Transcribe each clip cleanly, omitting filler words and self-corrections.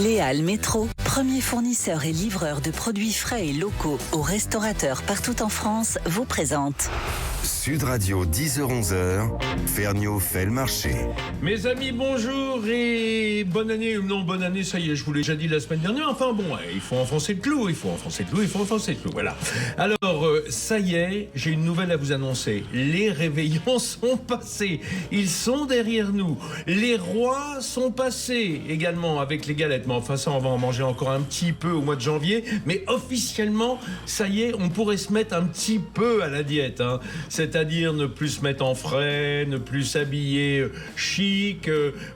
Léal Métro, premier fournisseur et livreur de produits frais et locaux aux restaurateurs partout en France, vous présente Sud Radio 10h-11h, Ferniaud fait le marché. Mes amis, bonjour et bonne année. Non, bonne année, ça y est, je vous l'ai déjà dit la semaine dernière. Enfin bon, il faut enfoncer le clou, voilà. Alors, ça y est, j'ai une nouvelle à vous annoncer. Les réveillons sont passés. Ils sont derrière nous. Les rois sont passés également avec les galettes. Mais enfin, ça, on va en manger encore un petit peu au mois de janvier. Mais officiellement, ça y est, on pourrait se mettre un petit peu à la diète, hein. C'est-à-dire ne plus se mettre en frais, ne plus s'habiller chic,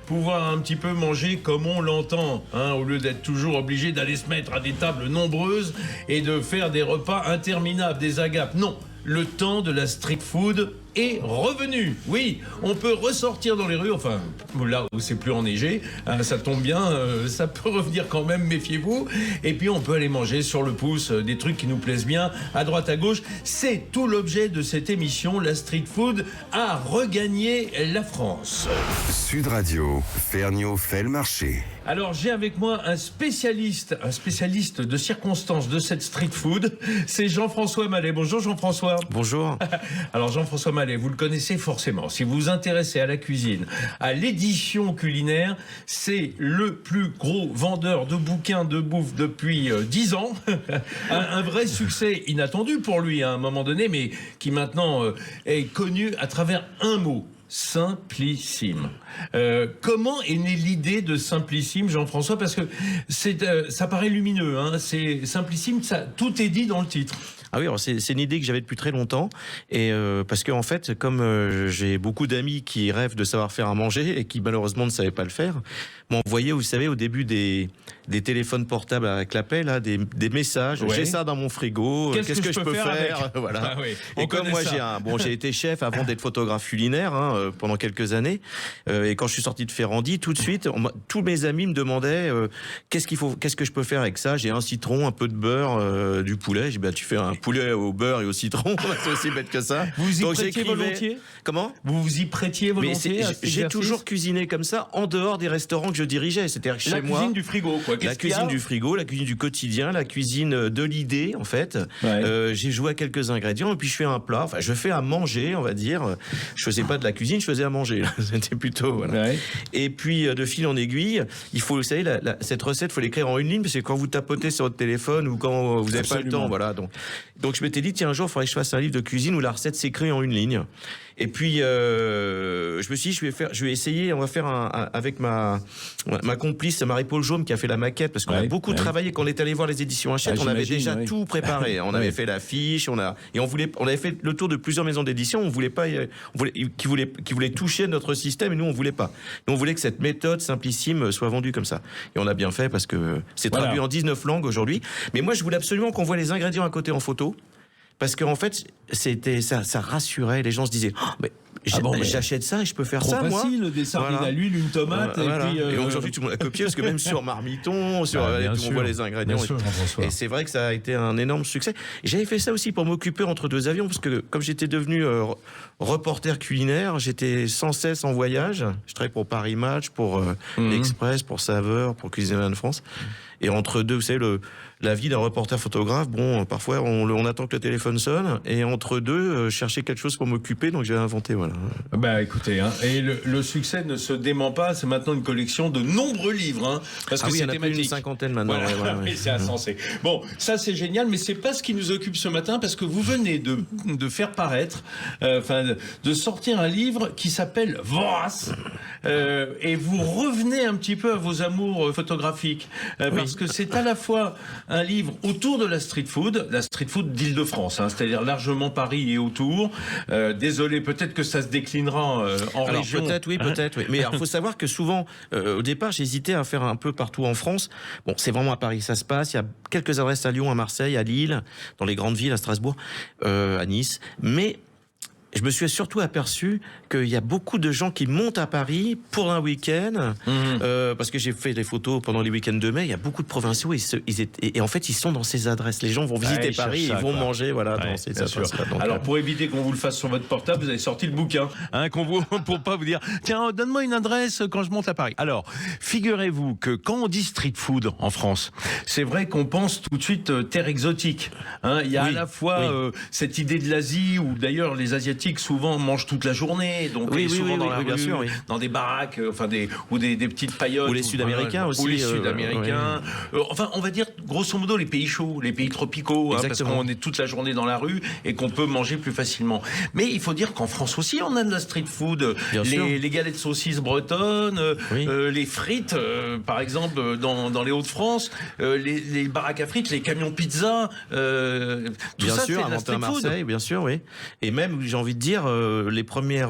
pouvoir un petit peu manger comme on l'entend, hein, au lieu d'être toujours obligé d'aller se mettre à des tables nombreuses et de faire des repas interminables, des agapes. Non, le temps de la street food est revenu. Oui, on peut ressortir dans les rues, enfin là où c'est plus enneigé, hein, ça tombe bien, ça peut revenir quand même, méfiez-vous. Et puis on peut aller manger sur le pouce des trucs qui nous plaisent bien, à droite à gauche. C'est tout l'objet de cette émission. La street food a regagné la France. Sud Radio, Ferniaud fait le marché. Alors j'ai avec moi un spécialiste de circonstances de cette street food, c'est Jean-François Mallet. Bonjour Jean-François. Bonjour. Alors Jean-François Mallet, vous le connaissez forcément. Si vous vous intéressez à la cuisine, à l'édition culinaire, c'est le plus gros vendeur de bouquins de bouffe depuis 10 ans. un vrai succès inattendu pour lui à un moment donné, mais qui maintenant est connu à travers un mot. Simplissime. Comment est née l'idée de Simplissime, Jean-François? Parce que ça paraît lumineux, hein. C'est Simplissime, tout est dit dans le titre. Ah oui, c'est une idée que j'avais depuis très longtemps, et parce que en fait, comme j'ai beaucoup d'amis qui rêvent de savoir faire à manger et qui malheureusement ne savaient pas le faire, m'envoyaient, vous savez, au début des téléphones portables avec l'appel, là, des messages. Ouais. J'ai ça dans mon frigo. Qu'est-ce que je peux faire Voilà. Ah oui, et comme moi, j'ai été chef avant d'être photographe culinaire, hein, pendant quelques années, et quand je suis sorti de Ferrandi, tout de suite, tous mes amis me demandaient qu'est-ce que je peux faire avec ça. J'ai un citron, un peu de beurre, du poulet. J'ai dit, bah, tu fais un poulet au beurre et au citron, c'est aussi bête que ça. Vous y prêtiez volontiers? Comment? Vous vous y prêtiez volontiers? J'ai toujours cuisiné comme ça en dehors des restaurants que je dirigeais, c'est-à-dire chez moi. La cuisine du frigo, quoi. La cuisine du frigo, la cuisine du quotidien, la cuisine de l'idée, en fait. Ouais. J'ai joué à quelques ingrédients et puis je fais un plat. Enfin, je fais à manger, on va dire. Je faisais pas de la cuisine, je faisais à manger. C'était plutôt, voilà. Ouais. Et puis, de fil en aiguille, il faut, vous savez, cette recette, faut l'écrire en une ligne parce que quand vous tapotez sur votre téléphone ou quand vous n'avez pas le temps, voilà. Donc je m'étais dit, tiens, un jour, il faudrait que je fasse un livre de cuisine où la recette s'écrit en une ligne. Et puis, je me suis dit, je vais essayer, on va faire avec ma complice, Marie-Paul Jaume, qui a fait la maquette, parce qu'on a beaucoup travaillé. Quand on est allé voir les éditions Hachette, on avait déjà tout préparé. On avait fait l'affiche, on avait fait le tour de plusieurs maisons d'édition. On voulait qui voulaient toucher notre système, et nous, on voulait pas. Nous, on voulait que cette méthode Simplissime soit vendue comme ça. Et on a bien fait, parce que c'est traduit en 19 langues aujourd'hui. Mais moi, je voulais absolument qu'on voit les ingrédients à côté en photo. Parce qu'en fait, ça rassurait. Les gens se disaient, oh, mais j'achète ça et je peux faire ça, moi. Trop facile, des sardines à l'huile, une tomate. Et aujourd'hui, tout le monde a copié, parce que même sur Marmiton, on voit les ingrédients. Et c'est vrai que ça a été un énorme succès. J'avais fait ça aussi pour m'occuper entre deux avions, parce que comme j'étais devenu reporter culinaire, j'étais sans cesse en voyage. Je travaillais pour Paris Match, pour l'Express, pour Saveur, pour Cuisine de France. Et entre deux, vous savez, la vie d'un reporter photographe, bon, parfois on attend que le téléphone sonne, et entre deux, chercher quelque chose pour m'occuper, donc j'ai inventé, voilà. Bah écoutez, hein, et le succès ne se dément pas, c'est maintenant une collection de nombreux livres, hein, parce que oui, c'est il y en a plus d'une cinquantaine maintenant. Voilà. Ouais. C'est insensé. Bon, ça c'est génial, mais c'est pas ce qui nous occupe ce matin, parce que vous venez de faire paraître, de sortir un livre qui s'appelle Vorace, et vous revenez un petit peu à vos amours photographiques, parce que c'est à la fois un livre autour de la street food d'Île-de-France, hein, c'est-à-dire largement Paris et autour. Désolé, peut-être que ça se déclinera en région. Peut-être, oui. Mais il faut savoir que souvent, au départ, j'hésitais à faire un peu partout en France. Bon, c'est vraiment à Paris, ça se passe. Il y a quelques adresses à Lyon, à Marseille, à Lille, dans les grandes villes, à Strasbourg, à Nice. Mais je me suis surtout aperçu qu'il y a beaucoup de gens qui montent à Paris pour un week-end, parce que j'ai fait des photos pendant les week-ends de mai. Il y a beaucoup de provinciaux et en fait, ils sont dans ces adresses. Les gens vont visiter Paris, ils vont manger, voilà, dans ces adresses-là. Alors, pour éviter qu'on vous le fasse sur votre portable, vous avez sorti le bouquin, pour pas vous dire, tiens, donne-moi une adresse quand je monte à Paris. Alors, figurez-vous que quand on dit street food en France, c'est vrai qu'on pense tout de suite terre exotique. Il y a à la fois cette idée de l'Asie, où d'ailleurs les Asiatiques souvent mangent toute la journée, donc souvent dans la rue, bien sûr, dans des baraques, ou des petites paillotes. Ou les Sud-Américains aussi. Ou les Sud-Américains. Enfin, on va dire grosso modo les pays chauds, les pays tropicaux, parce qu'on est toute la journée dans la rue et qu'on peut manger plus facilement. Mais il faut dire qu'en France aussi, on a de la street food. Les galettes de saucisses bretonnes, les frites, par exemple, dans les Hauts-de-France, les baraques à frites, les camions pizza, tout ça, c'est de la street food. Marseille, bien sûr, oui. Et même, j'ai envie de dire, les premiers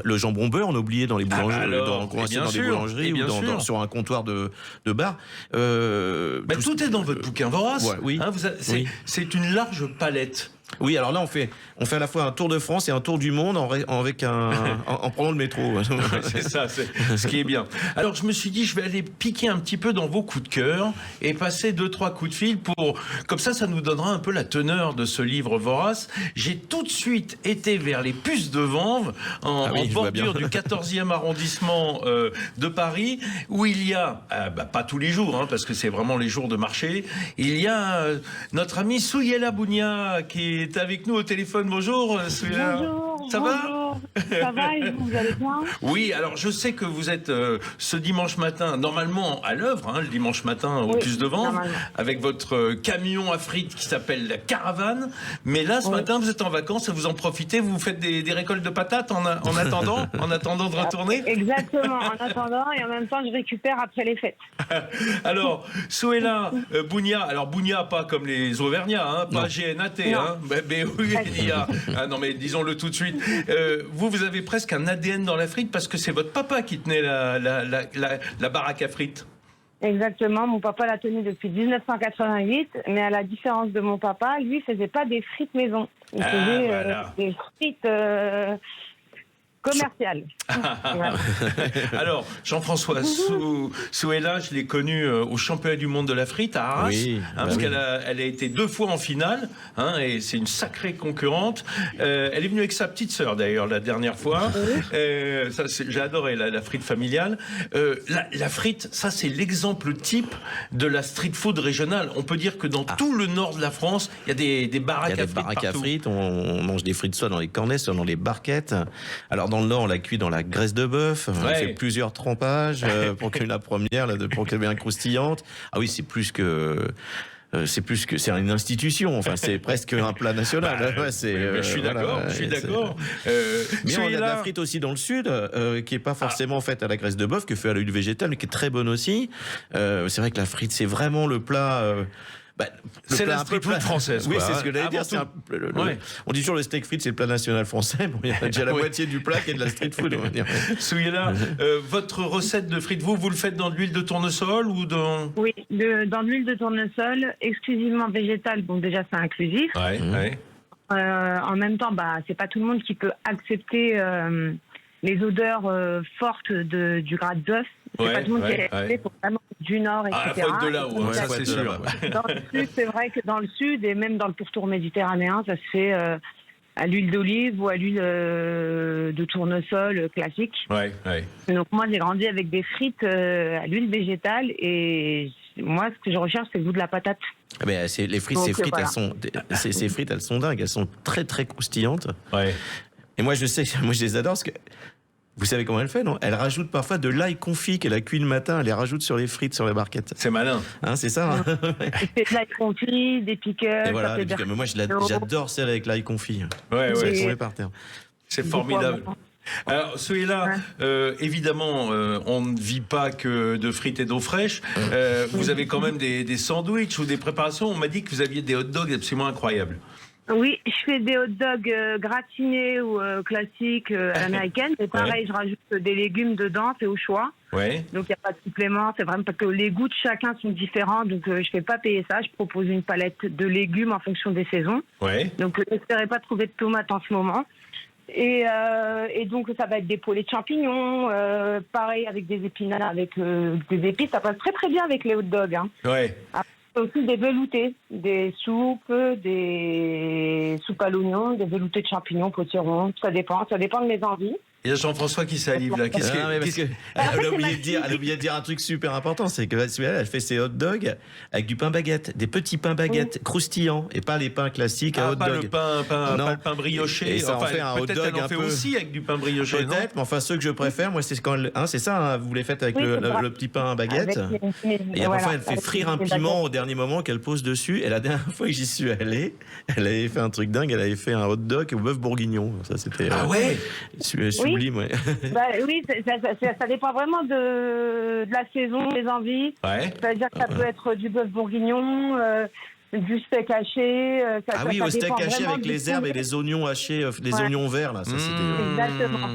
le jambon beurre, on a oublié dans les boulangeries, dans des boulangeries ou sur un comptoir de bar. Tout est dans votre bouquin Vorace. C'est une large palette. Oui, alors là, on fait à la fois un tour de France et un tour du monde en prenant le métro. C'est ça, c'est ce qui est bien. Alors, je me suis dit, je vais aller piquer un petit peu dans vos coups de cœur et passer 2-3 coups de fil comme ça nous donnera un peu la teneur de ce livre Vorace. J'ai tout de suite été vers les Puces de Vanves, en bordure du 14e arrondissement de Paris, où il y a, pas tous les jours, parce que c'est vraiment les jours de marché, il y a notre ami Souyela Bounia qui est avec nous au téléphone. Bonjour, Souyela. Bonjour. Ça va ? Ça va et vous allez bien ? Oui, alors je sais que vous êtes ce dimanche matin, normalement à l'œuvre, le dimanche matin aux Puces de Vanves, avec votre camion à frites qui s'appelle la Caravane. Mais là, ce matin, vous êtes en vacances et vous en profitez, vous faites des récoltes de patates en attendant de retourner ? Exactement, en attendant, et en même temps, je récupère après les fêtes. Alors, Souyela Bounia, alors Bounia, pas comme les Auvergnats, pas GNAT, mais oui, il y a... non, mais disons-le tout de suite. Vous avez presque un ADN dans la frite parce que c'est votre papa qui tenait la baraque à frites. Exactement, mon papa l'a tenue depuis 1988, mais à la différence de mon papa, lui, il faisait pas des frites maison. Il faisait des frites... commerciale. Alors, Jean-François Souyela, je l'ai connu au championnat du monde de la frite à Arras, parce qu'elle a été 2 fois en finale, et c'est une sacrée concurrente. Elle est venue avec sa petite sœur d'ailleurs la dernière fois. J'ai adoré la frite familiale. La frite, ça c'est l'exemple type de la street food régionale. On peut dire que dans tout le nord de la France, il y a des baraques à frites. On mange des frites soit dans les cornets, soit dans les barquettes. Alors dans le nord, on la cuit dans la graisse de bœuf. On fait plusieurs trempages pour que la première, pour qu'elle devienne croustillante. Ah oui, c'est plus que c'est une institution. Enfin, c'est presque un plat national. Je suis d'accord. Mais on a de la frite aussi dans le sud, qui est pas forcément faite à la graisse de bœuf, que fait à l'huile végétale, mais qui est très bonne aussi. C'est vrai que la frite, c'est vraiment le plat. C'est la street food française. Oui, c'est ce que j'allais dire. On dit toujours le steak frites, c'est le plat national français. Bon, il y a déjà la moitié du plat qui est de la street food, on va dire. Souyela, votre recette de frites, vous le faites dans de l'huile de tournesol ou dans... Oui, dans de l'huile de tournesol, exclusivement végétale. Bon, déjà, c'est inclusif. En même temps, c'est pas tout le monde qui peut accepter les odeurs fortes du gras de bœuf. C'est pas tout le monde qui est accepté pour vraiment du nord, etc. Ah, faut être de là-haut, ça c'est sûr. Dans le sud, c'est vrai que dans le sud, et même dans le pourtour méditerranéen, ça se fait à l'huile d'olive ou à l'huile de tournesol classique. Donc moi, j'ai grandi avec des frites à l'huile végétale et moi, ce que je recherche, c'est le goût de la patate. Les frites, ces frites, elles sont dingues. Elles sont très, très croustillantes. Et moi, je les adore parce que vous savez comment elle fait, non ? Elle rajoute parfois de l'ail confit qu'elle a cuit le matin, elle les rajoute sur les frites, sur les barquettes. C'est malin. C'est ça. C'est de l'ail confit, des pickles. Et voilà, mais moi, j'adore celle avec l'ail confit. C'est tombé par terre. C'est formidable. Alors, Souyela, évidemment, on ne vit pas que de frites et d'eau fraîche. Vous avez quand même des sandwichs ou des préparations. On m'a dit que vous aviez des hot dogs absolument incroyables. Oui, je fais des hot dogs gratinés ou classiques à l'américaine. Et pareil, je rajoute des légumes dedans, c'est au choix. Donc il n'y a pas de supplément, c'est vraiment parce que les goûts de chacun sont différents. Donc je ne fais pas payer ça, je propose une palette de légumes en fonction des saisons. Donc n'espérez pas trouver de tomates en ce moment. Et donc, ça va être des poêlés de champignons, pareil avec des épinards, avec des épices. Ça passe très très bien avec les hot dogs. Hein. Ouais. Après, aussi des veloutés, des soupes à l'oignon, des veloutés de champignons, potirons. Ça dépend de mes envies. Il y a Jean-François qui salive là. Elle a oublié de dire un truc super important, c'est que elle fait ses hot dogs avec du pain baguette, des petits pains baguettes croustillants et pas les pains classiques à hot pas dog. Pas le pain brioché. Et ça en fait un hot dog un peu aussi avec du pain brioché. Peut-être, mais enfin ceux que je préfère, moi c'est quand c'est ça, vous les faites avec le petit pain à baguette. Et parfois elle fait frire un piment au dernier moment qu'elle pose dessus. Et la dernière fois que j'y suis allé, elle avait fait un truc dingue, elle avait fait un hot dog au bœuf bourguignon. Ça c'était sublime, ouais. Oui, ça dépend vraiment de la saison, des envies. Ouais. C'est-à-dire que ça peut être du bœuf bourguignon, du steak haché. Au steak haché avec les herbes et les oignons hachés, les oignons verts, là. Ça, c'était... Exactement.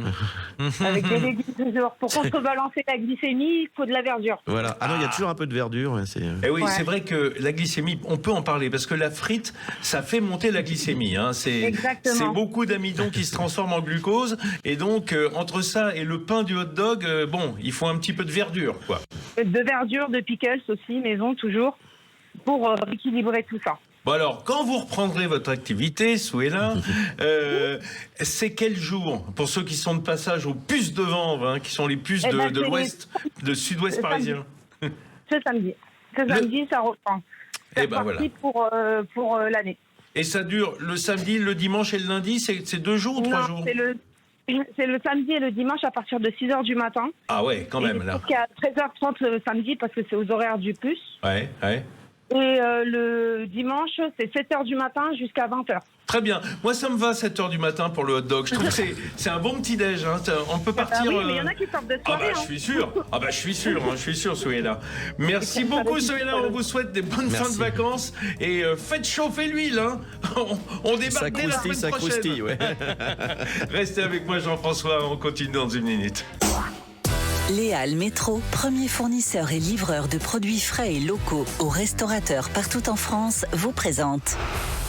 Avec des légumes toujours. Pour contrebalancer la glycémie, il faut de la verdure. Voilà. Ah non, il y a toujours un peu de verdure. Ouais, c'est vrai que la glycémie, on peut en parler, parce que la frite, ça fait monter la glycémie. Hein. C'est beaucoup d'amidon qui se transforme en glucose. Et donc, entre ça et le pain du hot dog, il faut un petit peu de verdure, quoi. De verdure, de pickles aussi, maison, toujours, pour équilibrer tout ça. Bon alors, quand vous reprendrez votre activité, Souhela, c'est quel jour? Pour ceux qui sont de passage aux puces de Vanves, qui sont les puces de l'ouest, de sud-ouest parisien. Ce samedi. Ça reprend. C'est parti pour l'année. Et ça dure le samedi, le dimanche et le lundi, c'est 2 jours ou 3 jours? C'est le samedi et le dimanche à partir de 6h du matin. Ah ouais, quand même, là. Jusqu'à 13h30 le samedi parce que c'est aux horaires du puce. Ouais. Et le dimanche, c'est 7h du matin jusqu'à 20h. Très bien. Moi, ça me va 7h du matin pour le hot dog. Je trouve que c'est un bon petit-déj. Hein. On peut partir... oui, mais il y en a qui sortent de soirée. Je suis sûr. Je suis sûr, Souhela. Merci beaucoup, Souhela. On vous souhaite des bonnes fins de vacances. Et faites chauffer l'huile. Hein. On débarque dès la semaine prochaine. Croustille, ouais. Restez avec moi, Jean-François. On continue dans 1 minute. Léal Métro, premier fournisseur et livreur de produits frais et locaux aux restaurateurs partout en France, vous présente.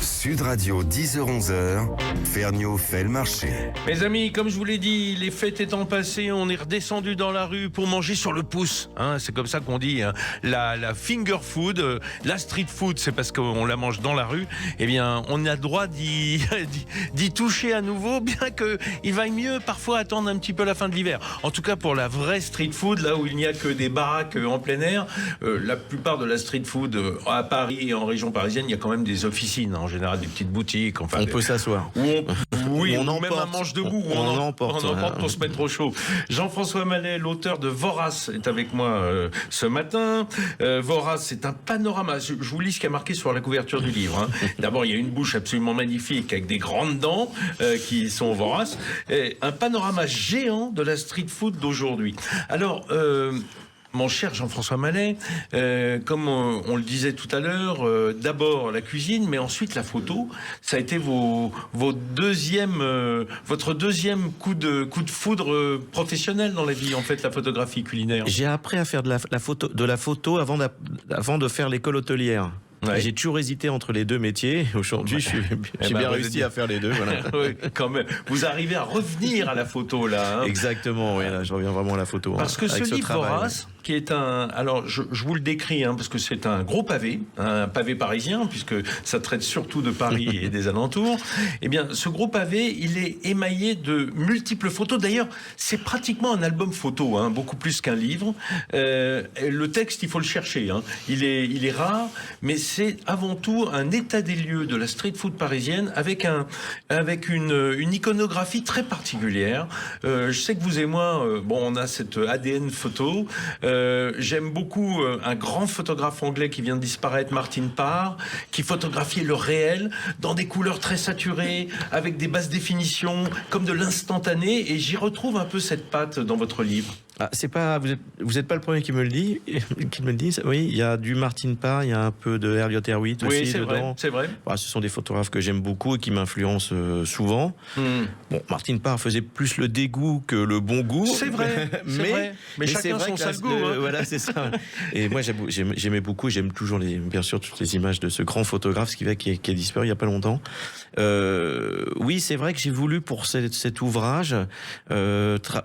Sud Radio, 10h-11h, Ferniaud fait le marché. Mes amis, comme je vous l'ai dit, les fêtes étant passées, on est redescendu dans la rue pour manger sur le pouce. Hein, c'est comme ça qu'on dit. Hein. La finger food, la street food, c'est parce qu'on la mange dans la rue. Eh bien, on a le droit d'y toucher à nouveau, bien qu'il vaille mieux parfois attendre un petit peu la fin de l'hiver. En tout cas, pour la vraie street food, là où il n'y a que des baraques en plein air, la plupart de la street food à Paris et en région parisienne, il y a quand même des officines, en général des petites boutiques. Enfin, on peut s'asseoir. On même un manche debout. On emporte pour se mettre au chaud. Jean-François Mallet, l'auteur de Vorace, est avec moi ce matin. Vorace, c'est un panorama. Je vous lis ce qui a marqué sur la couverture du livre. Hein. D'abord, il y a une bouche absolument magnifique avec des grandes dents qui sont voraces. Un panorama géant de la street food d'aujourd'hui. Alors, mon cher Jean-François Mallet, comme on le disait tout à l'heure, d'abord la cuisine, mais ensuite la photo. Ça a été votre deuxième coup de foudre professionnel dans la vie, en fait, la photographie culinaire. J'ai appris à faire de la photo avant de faire l'école hôtelière. Ouais. J'ai toujours hésité entre les deux métiers. Aujourd'hui, j'ai bien réussi à faire les deux. Voilà. Oui, quand même. Vous arrivez à revenir à la photo, là. Hein. Exactement, oui, là, je reviens vraiment à la photo. Parce que ce livre Vorace, qui est alors je vous le décris, parce que c'est un gros pavé, un pavé parisien, puisque ça traite surtout de Paris et des alentours. Eh bien, ce gros pavé, il est émaillé de multiples photos. D'ailleurs, c'est pratiquement un album photo, beaucoup plus qu'un livre. Le texte, il faut le chercher. Il est rare, mais c'est avant tout un état des lieux de la street food parisienne avec une iconographie très particulière. Je sais que vous et moi, on a cette ADN photo. J'aime beaucoup un grand photographe anglais qui vient de disparaître, Martin Parr, qui photographiait le réel dans des couleurs très saturées, avec des basses définitions, comme de l'instantané. Et j'y retrouve un peu cette patte dans votre livre. Ah, c'est pas, vous êtes pas le premier qui me le dit. Oui, il y a du Martin Parr, il y a un peu de Elliott Erwitt aussi dedans. C'est vrai. Bah, ce sont des photographes que j'aime beaucoup et qui m'influencent souvent. Bon, Martin Parr faisait plus le dégoût que le bon goût. C'est vrai. Mais chacun son sale goût. Voilà, c'est ça. Et moi, j'aimais beaucoup. J'aime toujours bien sûr toutes les images de ce grand photographe, qui a disparu il y a pas longtemps. Oui, c'est vrai que j'ai voulu pour cet ouvrage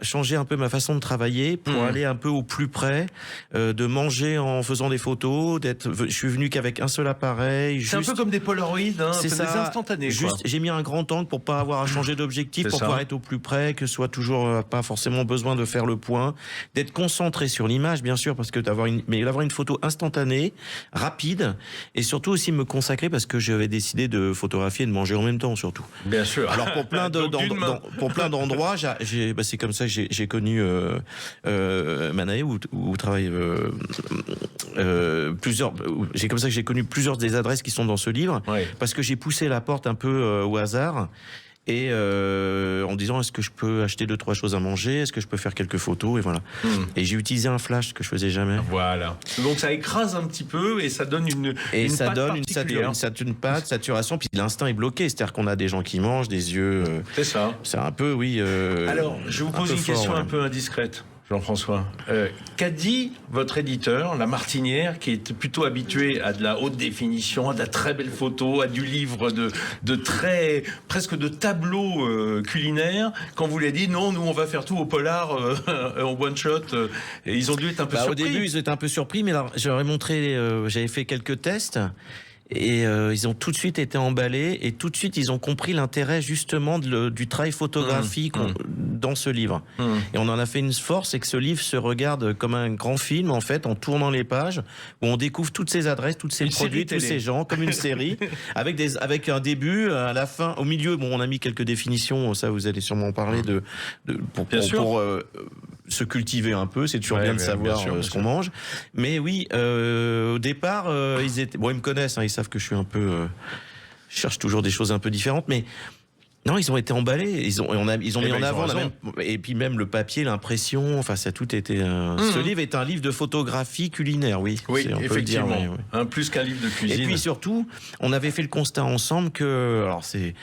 changer un peu ma façon de travailler pour aller un peu au plus près, de manger en faisant des photos, je suis venu qu'avec un seul appareil. C'est un peu comme des Polaroids, c'est des instantanés. J'ai mis un grand angle pour pas avoir à changer d'objectif, pour pouvoir être au plus près, que ce soit toujours pas forcément besoin de faire le point, d'être concentré sur l'image, bien sûr, parce que d'avoir une photo instantanée, rapide, et surtout aussi me consacrer parce que j'avais décidé de photographier et de manger en même temps, surtout. Bien sûr. Alors pour plein d'endroits, c'est comme ça que j'ai connu Manaé, où travaille plusieurs. C'est comme ça que j'ai connu plusieurs des adresses qui sont dans ce livre, parce que j'ai poussé la porte un peu au hasard. Et en disant, est-ce que je peux acheter 2-3 choses à manger, est-ce que je peux faire quelques photos, et voilà. Et j'ai utilisé un flash que je faisais jamais. Voilà. Donc ça écrase un petit peu et ça donne une patte, saturation, puis l'instinct est bloqué, c'est-à-dire qu'on a des gens qui mangent, des yeux. C'est ça. C'est un peu, oui. Alors, je vous pose une question un peu indiscrète. Jean-François, qu'a dit votre éditeur, La Martinière, qui est plutôt habitué à de la haute définition, à de la très belle photo, à du livre presque de tableaux culinaires, quand vous l'avez dit non, nous on va faire tout au polar en one shot, et ils ont dû être un peu surpris. Au début, ils étaient un peu surpris, mais alors, j'avais fait quelques tests. Et ils ont tout de suite été emballés et tout de suite ils ont compris l'intérêt justement du travail photographique dans ce livre. Et on en a fait une force, c'est que ce livre se regarde comme un grand film en fait, en tournant les pages, où on découvre toutes ces adresses, tous ces produits, tous ces gens, comme une série, avec un début, à la fin, au milieu. Bon, on a mis quelques définitions, ça vous allez sûrement en parler pour se cultiver un peu, c'est toujours bien de savoir ce qu'on mange. Mais oui, au départ, ils me connaissent, ils savent que je suis un peu, je cherche toujours des choses un peu différentes, mais non, ils ont été emballés, ils ont mis en avant et puis même le papier, l'impression, enfin ça a tout été. Ce livre est un livre de photographie culinaire, oui. Oui, effectivement. Plus qu'un livre de cuisine. Et puis surtout, on avait fait le constat ensemble que, alors c'est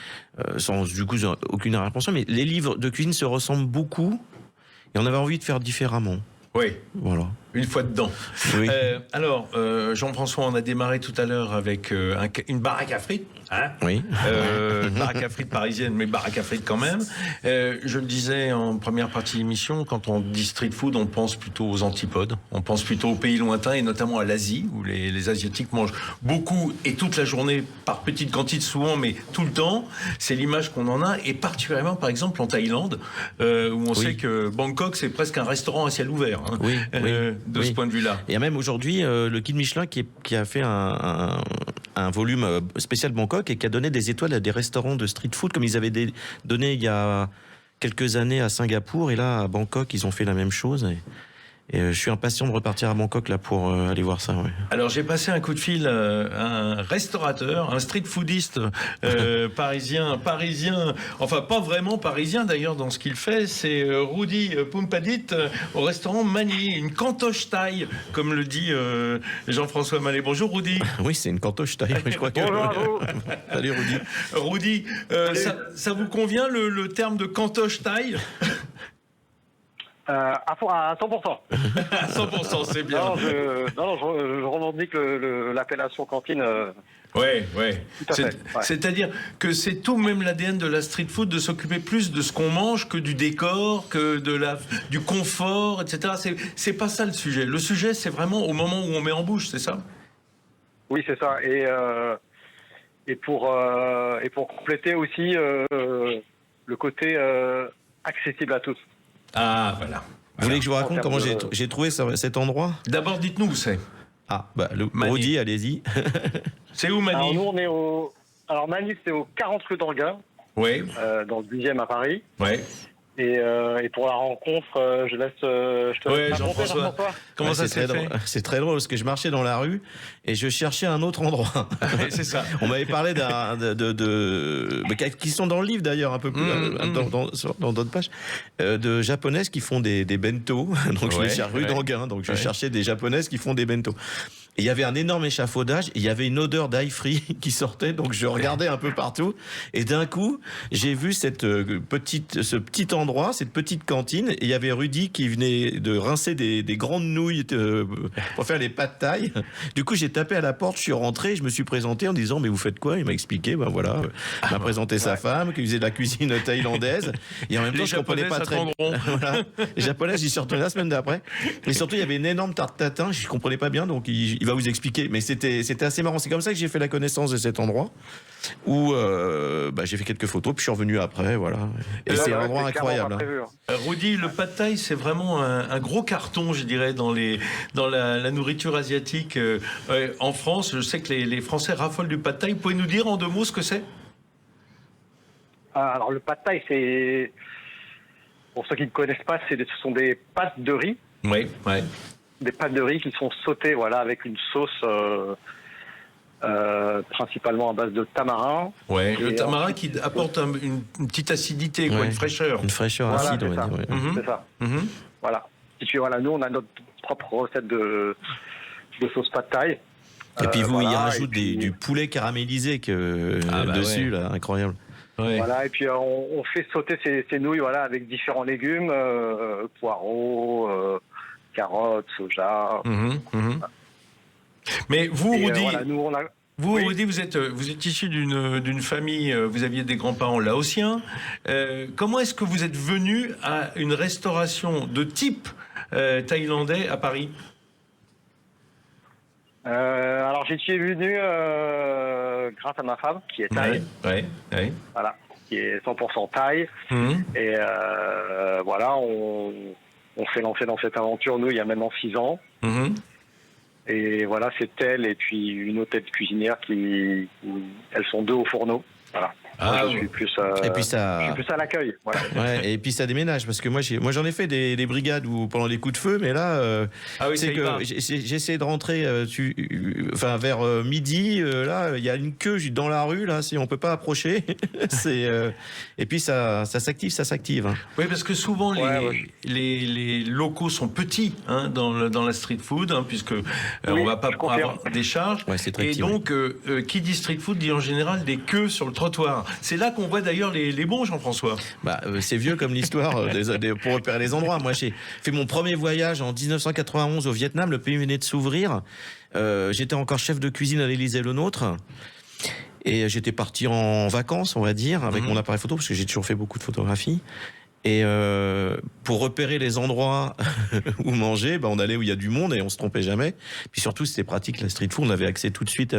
sans du coup aucune réponse, mais les livres de cuisine se ressemblent beaucoup. Et on avait envie de faire différemment. Oui. Voilà. Une fois dedans. Oui. Alors, Jean-François, on a démarré tout à l'heure avec une baraque à frites. Hein, oui. Baraque à frites parisienne, mais baraque à frites quand même. Je le disais en première partie de l'émission, quand on dit street food, on pense plutôt aux antipodes. On pense plutôt aux pays lointains et notamment à l'Asie, où les Asiatiques mangent beaucoup et toute la journée, par petites quantités souvent, mais tout le temps. C'est l'image qu'on en a. Et particulièrement, par exemple, en Thaïlande, où on sait que Bangkok, c'est presque un restaurant à ciel ouvert. Hein, de ce point de vue-là. Et même aujourd'hui, le guide Michelin qui a fait un volume spécial Bangkok et qui a donné des étoiles à des restaurants de street food comme ils avaient donné il y a quelques années à Singapour, et là à Bangkok ils ont fait la même chose. Et je suis impatient de repartir à Bangkok là pour aller voir ça. Ouais. Alors j'ai passé un coup de fil à un restaurateur, un street foodiste parisien, enfin pas vraiment parisien d'ailleurs dans ce qu'il fait, c'est Rudy Pumpadit au restaurant Mani, une cantoche thaï, comme le dit Jean-François Mallet. Bonjour Rudy. Oui, c'est une cantoche thaï, je crois que... Salut Rudy. Rudy, ça vous convient le terme de cantoche thaï? À 100%. À 100%, c'est bien. Non, je revendique l'appellation cantine. Ouais. Tout à fait. C'est-à-dire que c'est tout même l'ADN de la street food de s'occuper plus de ce qu'on mange que du décor, que du confort, etc. C'est pas ça le sujet. Le sujet, c'est vraiment au moment où on met en bouche, c'est ça? Oui, c'est ça. Et pour compléter aussi le côté accessible à tous. Ah, voilà. Vous voulez que je vous raconte comment j'ai trouvé cet endroit? D'abord, dites-nous où c'est. Ah, Rudy, allez-y. C'est où, Mani? Alors, nous, on est Alors, Mani, c'est au 40 rue d'Anguin. Oui. Dans le 10e à Paris. Oui. Et pour la rencontre, je te laisse raconter, Jean-François. Comment ça s'est fait? C'est très drôle parce que je marchais dans la rue et je cherchais un autre endroit. C'est ça. On m'avait parlé qui sont dans le livre d'ailleurs un peu plus dans d'autres pages, de japonaises qui font des bento. Donc je les cherche rue d'Anguin. Donc je cherchais des japonaises qui font des bento. Et il y avait un énorme échafaudage, et il y avait une odeur d'ail frit qui sortait, donc je regardais un peu partout, et d'un coup, j'ai vu ce petit endroit, cette petite cantine, et il y avait Rudy qui venait de rincer des grandes nouilles pour faire les pâtes thaï. Du coup, j'ai tapé à la porte, je suis rentré, je me suis présenté en disant, mais vous faites quoi? Il m'a expliqué, il m'a présenté sa femme, qui faisait de la cuisine thaïlandaise, et en même temps, je comprenais pas très bien. Voilà. Les Japonais, j'y suis retourné la semaine d'après. Mais surtout, il y avait une énorme tarte tatin, je comprenais pas bien, donc il va vous expliquer. Mais c'était assez marrant. C'est comme ça que j'ai fait la connaissance de cet endroit où j'ai fait quelques photos, puis je suis revenu après, voilà. Et c'est un endroit incroyable. Rudy, le pad thaï, c'est vraiment un gros carton, je dirais, dans la nourriture asiatique en France. Je sais que les Français raffolent du pad thaï. Vous pouvez nous dire en 2 mots ce que c'est? Alors, le pad thaï, c'est... Pour ceux qui ne connaissent pas, ce sont des pâtes de riz. Oui. Des pâtes de riz qui sont sautées, avec une sauce principalement à base de tamarin. Ouais, le tamarin qui apporte une petite acidité, une fraîcheur. Une fraîcheur acide, on va dire. C'est ça. Voilà. Et puis nous, on a notre propre recette de sauce pad thaï. Et puis vous, il rajoute du poulet caramélisé dessus, là, incroyable. Ouais. Voilà, et puis on fait sauter ces nouilles avec différents légumes, poireaux, carottes, soja. Mais vous, Rudy, Rudy, vous êtes issu d'une famille, vous aviez des grands-parents laotiens. Comment est-ce que vous êtes venu à une restauration de type thaïlandais à Paris? Alors j'y suis venu grâce à ma femme qui est thaï. Voilà, qui est 100% thaï. Et on s'est lancé dans cette aventure, nous, il y a maintenant 6 ans. Et voilà, c'est elle et puis une autre tête cuisinière elles sont 2 au fourneau. Voilà. Je suis plus à l'accueil. Voilà. Ouais, et puis ça déménage parce que moi j'en ai fait des brigades pendant les coups de feu, mais là c'est que j'essaie de rentrer vers midi, là il y a une queue dans la rue là, si on peut pas approcher. Et puis ça s'active. Hein. Oui, parce que souvent les locaux sont petits dans la street food, puisque on va pas avoir des charges. Ouais, c'est très et petit, donc qui dit street food dit en général des queues sur le trottoir. C'est là qu'on voit d'ailleurs les bons, Jean-François. C'est vieux comme l'histoire pour repérer les endroits. Moi, j'ai fait mon premier voyage en 1991 au Vietnam. Le pays venait de s'ouvrir. J'étais encore chef de cuisine à l'Élysée-le-Nôtre. Et j'étais parti en vacances, on va dire, avec mon appareil photo, parce que j'ai toujours fait beaucoup de photographies. Et pour repérer les endroits où manger, on allait où il y a du monde et on se trompait jamais. Puis surtout, c'était pratique, la street food. On avait accès tout de suite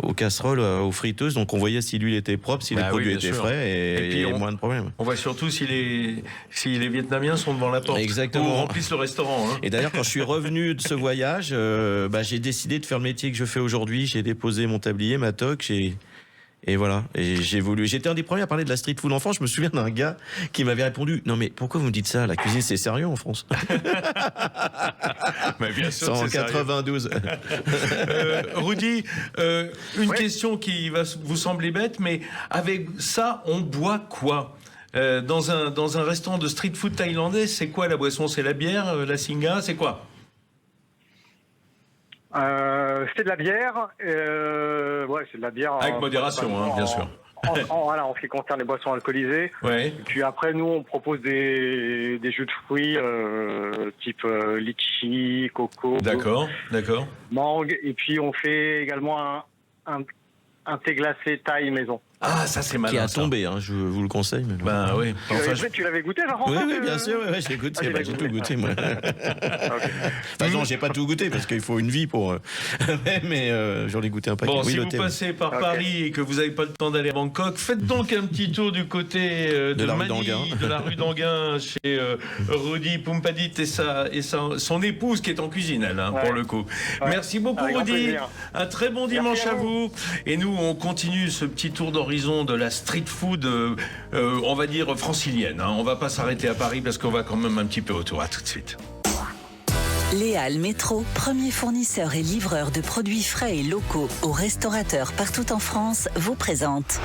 aux casseroles, aux friteuses, donc on voyait si l'huile était propre, si les produits étaient frais et puis moins de problèmes. On voit surtout si les Vietnamiens sont devant la porte. Exactement. Ou remplissent le restaurant. Et d'ailleurs, quand je suis revenu de ce voyage, j'ai décidé de faire le métier que je fais aujourd'hui. J'ai déposé mon tablier, ma toque, et voilà, et j'ai voulu. J'étais un des premiers à parler de la street food en France. Je me souviens d'un gars qui m'avait répondu: non mais pourquoi vous me dites ça? La cuisine c'est sérieux en France. Mais bien sûr, c'est en 92. Rudy, une question qui va vous sembler bête, mais avec ça, on boit quoi? Dans un restaurant de street food thaïlandais, c'est quoi la boisson? C'est la bière, la singa, c'est quoi? C'est de la bière. C'est de la bière. Avec modération, bien sûr. En ce qui concerne les boissons alcoolisées. Ouais. Et puis après, nous, on propose des jus de fruits type litchi, coco. D'accord. Mangue. Et puis, on fait également un thé glacé thaï maison. Ah, ça c'est malin. Qui a tombé, je vous le conseille. Mais oui. Tu l'avais goûté, Jean-François? Oui, bien sûr, j'ai goûté. J'ai tout goûté, moi. Non, j'ai pas tout goûté parce qu'il faut une vie pour. Mais j'en ai goûté un paquet. Bon, si vous passez par Paris et que vous n'avez pas le temps d'aller à Bangkok, faites donc un petit tour du côté de la rue d'Anguin, chez Rudy Pumpadit et son épouse qui est en cuisine, elle, pour le coup. Ouais. Merci beaucoup, Rudy. Un très bon dimanche à vous. Et nous, on continue ce petit tour d'horizon d'horizon de la street food, on va dire francilienne. Hein. On va pas s'arrêter à Paris parce qu'on va quand même un petit peu autour. À tout de suite. Léal Métro, premier fournisseur et livreur de produits frais et locaux aux restaurateurs partout en France, vous présente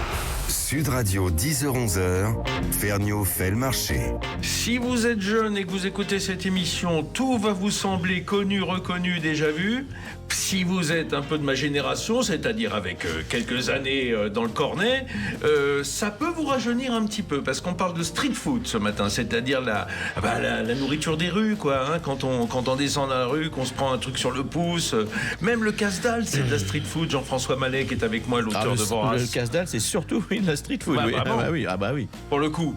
Sud Radio 10h-11h, Ferniaud fait le marché. Si vous êtes jeune et que vous écoutez cette émission, tout va vous sembler connu, reconnu, déjà vu. Si vous êtes un peu de ma génération, c'est-à-dire avec quelques années dans le cornet, ça peut vous rajeunir un petit peu, parce qu'on parle de street food ce matin, c'est-à-dire la nourriture des rues, quoi. Hein, quand on descend dans la rue, qu'on se prend un truc sur le pouce, même le casse-dalle, c'est de la street food. Jean-François Mallet, qui est avec moi, l'auteur de Vorace. Le casse-dalle, c'est surtout de la street food. Oui. Ah bah oui. Pour le coup,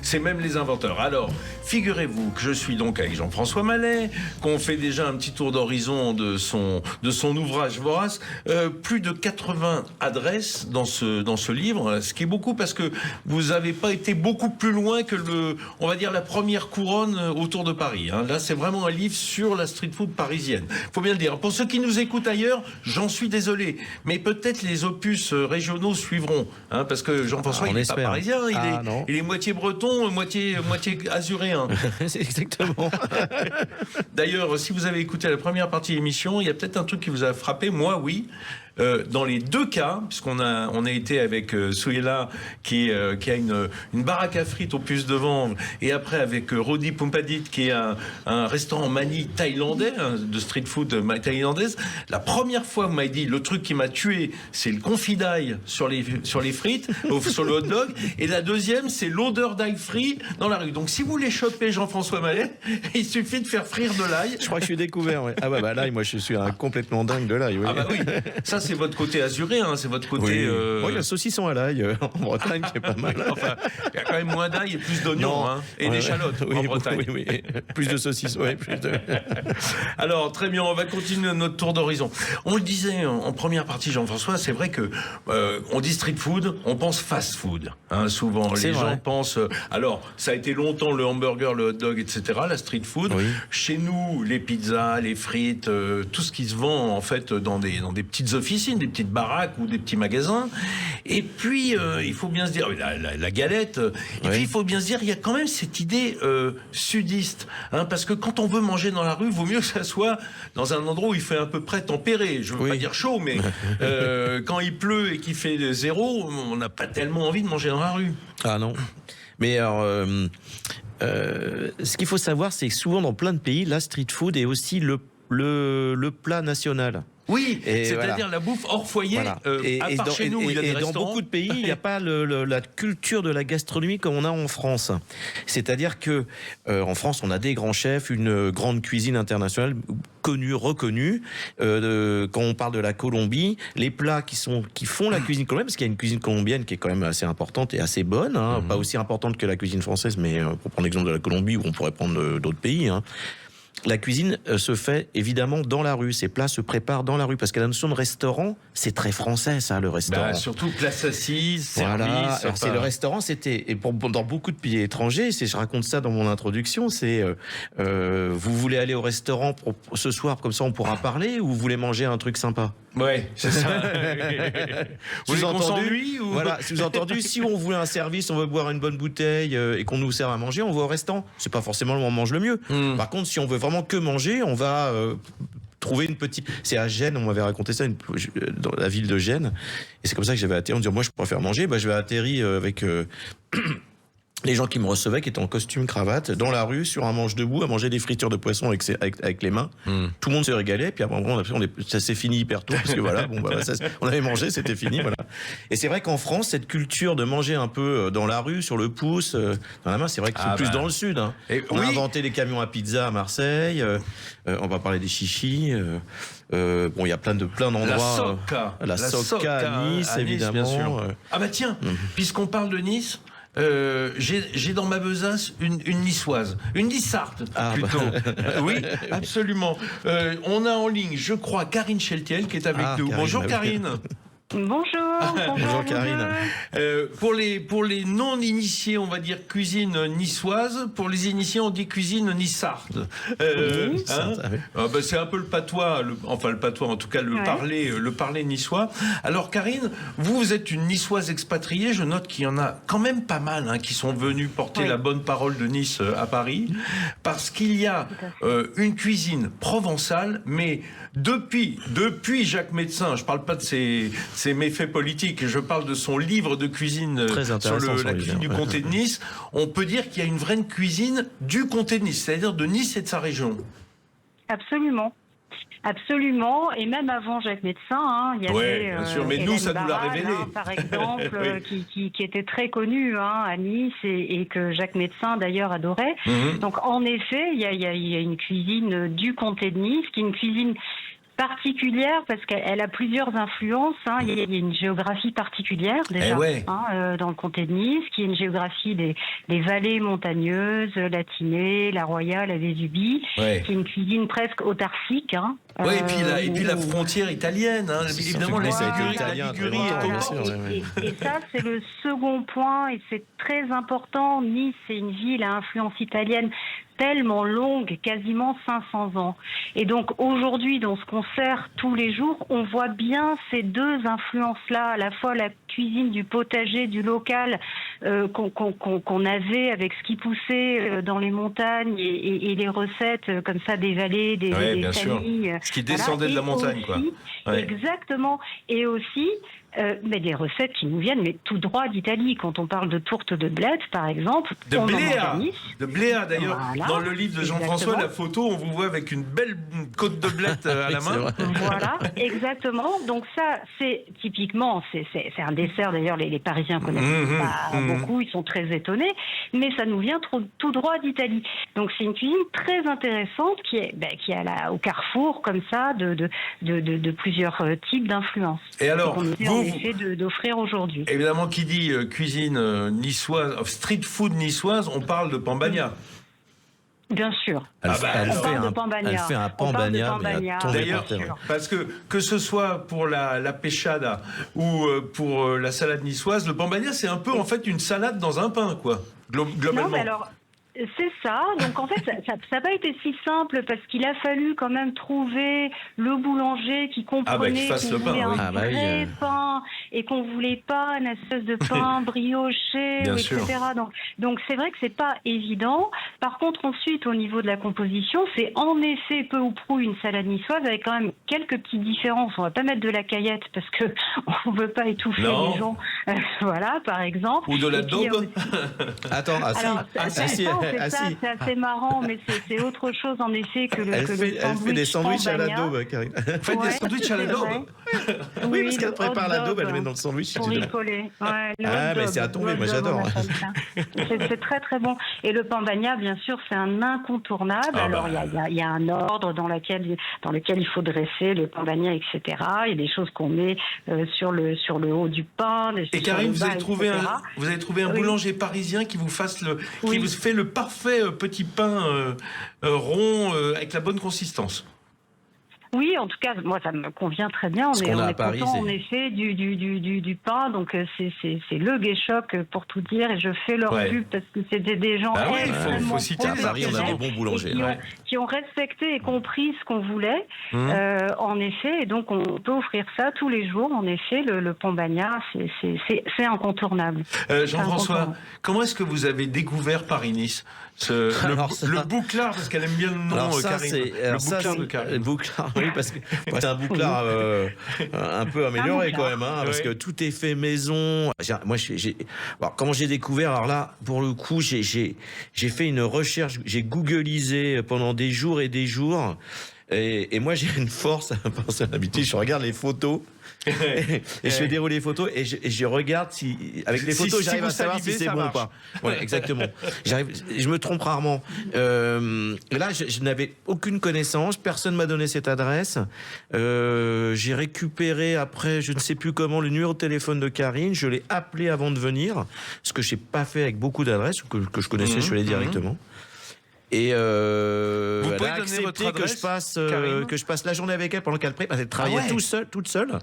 c'est même les inventeurs. Alors, figurez-vous que je suis donc avec Jean-François Mallet, qu'on fait déjà un petit tour d'horizon de son ouvrage Vorace, plus de 80 adresses dans ce livre, ce qui est beaucoup parce que vous n'avez pas été beaucoup plus loin que on va dire la première couronne autour de Paris. Hein. Là, c'est vraiment un livre sur la street food parisienne. Faut bien le dire. Pour ceux qui nous écoutent ailleurs, j'en suis désolé, mais peut-être les opus régionaux suivront, hein, parce que Jean-François, il n'est pas parisien, il est moitié breton, moitié azuréen. C'est exactement. D'ailleurs, si vous avez écouté la première partie de l'émission, il y a peut-être un truc qui vous a frappé, moi oui. Dans les deux cas, puisqu'on a été avec Souyela qui a une baraque à frites au puce de Vanves, et après avec Rodi Pumpadit qui est un restaurant manie thaïlandais, de street food thaïlandaise. La première fois, vous m'avez dit, le truc qui m'a tué, c'est le confit d'ail sur les frites, sur le hot dog, et la deuxième, c'est l'odeur d'ail frit dans la rue. Donc si vous voulez choper Jean-François Mallet, il suffit de faire frire de l'ail. Je crois que je suis découvert, ouais. Ah bah l'ail, moi je suis un complètement dingue de l'ail. Oui. Ah bah oui, ça c'est votre côté azuré, hein, c'est votre côté... Oui, il y a le saucisson à l'ail en Bretagne qui est pas mal. Enfin, il y a quand même moins d'ail et plus d'oignons, hein, et d'échalotes en Bretagne. Oui. Plus de saucisson, plus de... Alors, très bien, on va continuer notre tour d'horizon. On le disait en première partie, Jean-François, c'est vrai que on dit street food, on pense fast food. Hein, souvent, les gens pensent... alors, ça a été longtemps le hamburger, le hot dog, etc., la street food. Oui. Chez nous, les pizzas, les frites, tout ce qui se vend, en fait, dans des petites officines, des petites baraques ou des petits magasins. Et puis, il faut bien se dire, la galette, et puis il faut bien se dire, il y a quand même cette idée sudiste, hein, parce que quand on veut manger dans la rue, il vaut mieux que ça soit dans un endroit où il fait à peu près tempéré. Je veux pas dire chaud, mais quand il pleut et qu'il fait 0, on n'a pas tellement envie de manger dans la rue. Ah non. Mais alors... ce qu'il faut savoir, c'est que souvent dans plein de pays, la street food est aussi le plat national. Oui, c'est-à-dire la bouffe hors foyer, à part chez nous, il y a des restaurants. Dans beaucoup de pays, il n'y a pas la culture de la gastronomie comme on a en France. C'est-à-dire que en France, on a des grands chefs, une grande cuisine internationale connue, reconnue. Quand on parle de la Colombie, les plats qui font la cuisine colombienne, parce qu'il y a une cuisine colombienne qui est quand même assez importante et assez bonne, hein, pas aussi importante que la cuisine française, mais pour prendre l'exemple de la Colombie, ou on pourrait prendre d'autres pays, hein. La cuisine se fait évidemment dans la rue. Ces plats se préparent dans la rue parce que la notion de restaurant, c'est très français, ça, le restaurant. Surtout place assise, service. Voilà. Alors, c'est le restaurant, et dans beaucoup de pays étrangers, je raconte ça dans mon introduction, c'est vous voulez aller au restaurant ce soir, comme ça on pourra parler, ou vous voulez manger un truc sympa? Ouais, c'est ça. Sous-entendu, si on voulait un service, on veut boire une bonne bouteille et qu'on nous sert à manger, on va au restaurant. C'est pas forcément où on mange le mieux. Par contre, si on veut vraiment que manger, on va trouver une petite... C'est à Gênes, on m'avait raconté ça, dans la ville de Gênes. Et c'est comme ça que j'avais atterri. On me dit, moi, je préfère manger. Je vais atterrir avec... les gens qui me recevaient, qui étaient en costume cravate, dans la rue, sur un manche debout, à manger des fritures de poisson avec les mains. Tout le monde se régalait, puis après, ça s'est fini hyper tôt, parce que voilà, on avait mangé, c'était fini, voilà. Et c'est vrai qu'en France, cette culture de manger un peu dans la rue, sur le pouce, dans la main, c'est vrai que c'est plus dans le sud, hein. On a inventé les camions à pizza à Marseille, on va parler des chichis, il y a plein d'endroits. La Socca à Nice, évidemment. Bien sûr. Ah bah tiens, puisqu'on parle de Nice, j'ai dans ma besace une niçoise, une nissarde plutôt. Oui, absolument. On a en ligne, je crois, Karine Cheltiel qui est avec nous. Bonjour Karine. Bonjour Karine. Pour les non-initiés, on va dire cuisine niçoise. Pour les initiés, on dit cuisine nissarde. C'est un peu le patois, le patois, en tout cas le parler niçois. Alors Karine, vous êtes une niçoise expatriée. Je note qu'il y en a quand même pas mal qui sont venus porter la bonne parole de Nice à Paris, parce qu'il y a une cuisine provençale, mais depuis Jacques Médecin, je parle pas de ses méfaits politiques, je parle de son livre de cuisine sur la cuisine du comté de Nice, on peut dire qu'il y a une vraie cuisine du comté de Nice, c'est-à-dire de Nice et de sa région. Absolument, et même avant Jacques Médecin, il y avait bien sûr, mais nous, ça nous l'a révélé. Par exemple, qui était très connu à Nice et que Jacques Médecin d'ailleurs adorait. Donc en effet, il y a une cuisine du comté de Nice, qui est une cuisine particulière parce qu'elle a plusieurs influences. Il y a une géographie particulière déjà dans le comté de Nice, qui est une géographie des vallées montagneuses, la Tinée, la Roya, la Vésubie, qui est une cuisine presque autarcique. Et puis la frontière italienne, évidemment, la Ligurie est au nord. Et ça, c'est le second point, et c'est très important. Nice, c'est une ville à influence italienne tellement longue, quasiment 500 ans. Et donc aujourd'hui, dans ce qu'on sert tous les jours, on voit bien ces deux influences-là, à la fois la cuisine du potager, du local qu'on avait avec ce qui poussait dans les montagnes et les recettes comme ça des vallées, des familles. Ce qui descendait de la montagne, aussi, Exactement. Et aussi mais des recettes qui nous viennent tout droit d'Italie. Quand on parle de tourte de bled, par exemple, de bléa d'ailleurs. Voilà. Dans le livre de Jean-François, la photo, on vous voit avec une belle côte de bled à la main. Voilà, exactement. Donc ça, c'est typiquement, c'est un dessert. D'ailleurs, les Parisiens connaissent pas beaucoup, ils sont très étonnés. Mais ça nous vient tout droit d'Italie. Donc c'est une cuisine très intéressante qui est au carrefour comme ça de plusieurs types d'influences. Et alors, d'offrir aujourd'hui. Évidemment, qui dit cuisine niçoise, street food niçoise, on parle de pambagna. Bien sûr. Elle fait un pambagna. D'ailleurs, parce que ce soit pour la pechada ou pour la salade niçoise, le pambagna, c'est un peu en fait une salade dans un pain, quoi, globalement. Non, mais alors, c'est ça. Donc en fait, ça n'a pas été si simple parce qu'il a fallu quand même trouver le boulanger qui comprenait qu'on voulait un vrai pain et qu'on voulait pas une espèce de pain brioché, etc. Donc c'est vrai que c'est pas évident. Par contre, ensuite, au niveau de la composition, c'est en effet peu ou prou une salade niçoise avec quand même quelques petites différences. On va pas mettre de la caillette parce que on veut pas étouffer les gens. Voilà, par exemple. Ou de la daube. Attends, c'est assez marrant, mais c'est autre chose en effet que le sandwich. Elle fait des sandwichs à la daube, Karine. Elle fait des sandwichs à la daube. Oui, parce qu'elle prépare la daube, elle le met dans le sandwich. Pour rigoler. Mais c'est à tomber, moi j'adore. C'est très très bon. Et le pambagna, bien sûr, c'est un incontournable. Alors il y a un ordre dans lequel il faut dresser le pambagna, etc. Il y a des choses qu'on met sur le haut du pain. Et Karine, vous avez trouvé un boulanger parisien qui vous fait le parfait petit pain rond avec la bonne consistance. Oui, en tout cas, moi, ça me convient très bien. On est content, en effet, du pain. Donc, c'est le Guéchoc, pour tout dire. Et je fais leur pub parce que c'était des gens il faut citer à Paris, on a des bons boulangers. Qui ont respecté et compris ce qu'on voulait, en effet. Et donc, on peut offrir ça tous les jours. En effet, le pambagna, c'est incontournable. Jean-François, comment est-ce que vous avez découvert Paris-Nice le bouclard, parce qu'elle aime bien le nom, Karine. Le bouclard de Karine. Le bouclard, oui, parce que c'est un bouclard un peu amélioré quand même, parce que tout est fait maison. Moi, comment j'ai découvert, alors là, pour le coup, j'ai fait une recherche, j'ai googlisé pendant des jours et des jours, et moi j'ai une force, c'est une habitude, je regarde les photos. Et je fais dérouler les photos et je regarde avec les photos j'arrive à savoir si c'est bon ou pas. Ouais, exactement. Je me trompe rarement. Là, je n'avais aucune connaissance, personne m'a donné cette adresse. J'ai récupéré après, je ne sais plus comment, le numéro de téléphone de Karine. Je l'ai appelé avant de venir, ce que j'ai pas fait avec beaucoup d'adresses que je connaissais. Je suis allé directement. Et elle pouvez a donner accepté votre adresse, que je passe la journée avec elle pendant qu'elle prépare. Elle travaillait toute seule.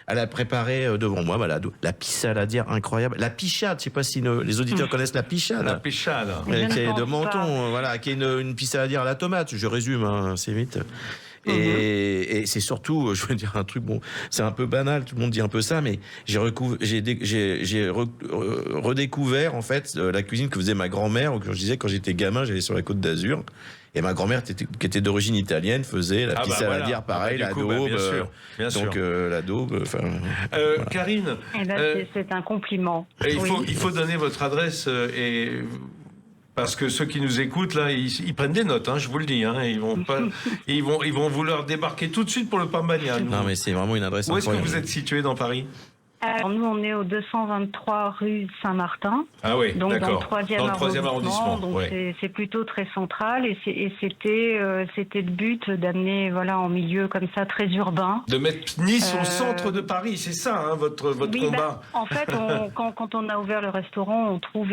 Elle a préparé devant moi la pissaladière incroyable. La pichade, je sais pas si les auditeurs connaissent la pichade. La pichade. Qui est de Menton, qui est une pissaladière à la tomate. Je résume assez vite. Et c'est surtout, je veux dire un truc, bon, c'est un peu banal, tout le monde dit un peu ça, mais j'ai redécouvert en fait la cuisine que faisait ma grand-mère, ou que je disais quand j'étais gamin, j'allais sur la Côte d'Azur, et ma grand-mère qui était d'origine italienne faisait la pissaladière, pareil, la daube, bien sûr. Donc la daube. Voilà. Karine, c'est un compliment. Il faut donner votre adresse parce que ceux qui nous écoutent là, ils prennent des notes, je vous le dis. Ils vont vouloir débarquer tout de suite pour le Pambagna. Non, mais c'est vraiment une adresse incroyable. Où est-ce que vous êtes situé dans Paris ? Alors, nous, on est au 223 rue Saint-Martin. Ah oui, donc d'accord. Dans le 3e arrondissement. Donc c'est plutôt très central et c'était le but d'amener en milieu comme ça très urbain. De mettre Nice au centre de Paris, c'est ça votre combat. En fait, quand on a ouvert le restaurant, on trouve